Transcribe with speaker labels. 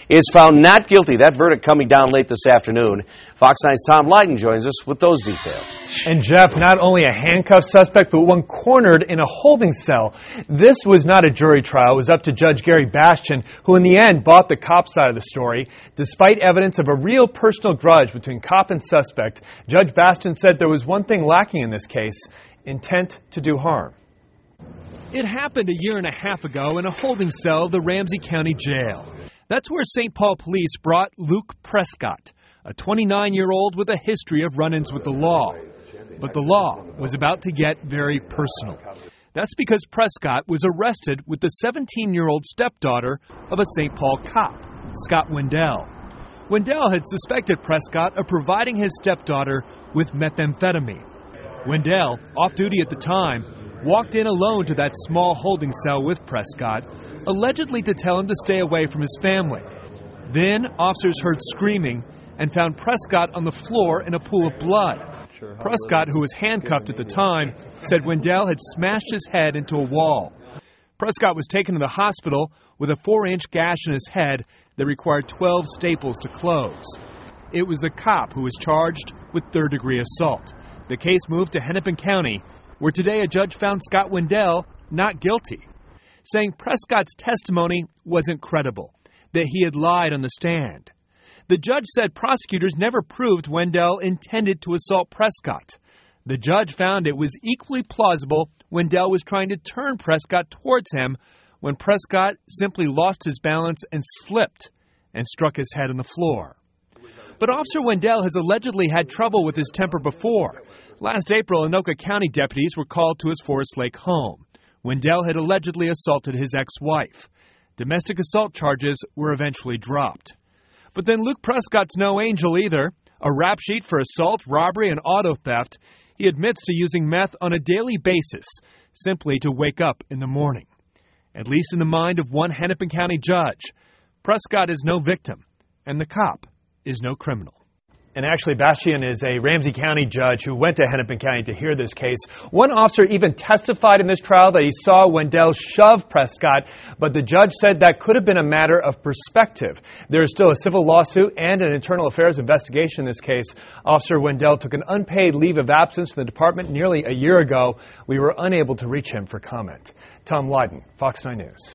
Speaker 1: is found not guilty. That verdict coming down late this afternoon. Fox 9's Tom Lydon joins us with those details.
Speaker 2: And Jeff, not only a handcuffed suspect, but one cornered in a holding cell. This was not a jury trial. It was up to Judge Gary Bastian, who in the end bought the cop side of the story. Despite evidence of a real personal grudge between cop and suspect, Judge Bastian said there was one thing lacking in this case: intent to do harm.
Speaker 3: It happened a year and a half ago in a holding cell of the Ramsey County Jail. That's where St. Paul police brought Luke Prescott, a 29-year-old with a history of run-ins with the law. But the law was about to get very personal. That's because Prescott was arrested with the 17-year-old stepdaughter of a St. Paul cop, Scott Wendel. Wendell had suspected Prescott of providing his stepdaughter with methamphetamine. Wendell, off duty at the time, walked in alone to that small holding cell with Prescott, allegedly to tell him to stay away from his family. Then officers heard screaming and found Prescott on the floor in a pool of blood. Prescott, who was handcuffed at the time, said Wendell had smashed his head into a wall. Prescott was taken to the hospital with a 4-inch gash in his head that required 12 staples to close. It was the cop who was charged with third-degree assault. The case moved to Hennepin County, where today a judge found Scott Wendel not guilty, saying Prescott's testimony wasn't credible, that he had lied on the stand. The judge said prosecutors never proved Wendell intended to assault Prescott. The judge found it was equally plausible Wendell was trying to turn Prescott towards him when Prescott simply lost his balance and slipped and struck his head on the floor. But Officer Wendell has allegedly had trouble with his temper before. Last April, Anoka County deputies were called to his Forest Lake home. Wendell had allegedly assaulted his ex-wife. Domestic assault charges were eventually dropped. But then Luke Prescott's no angel either. A rap sheet for assault, robbery, and auto theft. He admits to using meth on a daily basis, simply to wake up in the morning. At least in the mind of one Hennepin County judge, Prescott is no victim, and the cop is no criminal.
Speaker 2: And actually, Bastian is a Ramsey County judge who went to Hennepin County to hear this case. One officer even testified in this trial that he saw Wendell shove Prescott, but the judge said that could have been a matter of perspective. There is still a civil lawsuit and an internal affairs investigation in this case. Officer Wendell took an unpaid leave of absence from the department nearly a year ago. We were unable to reach him for comment. Tom Lydon, Fox 9 News.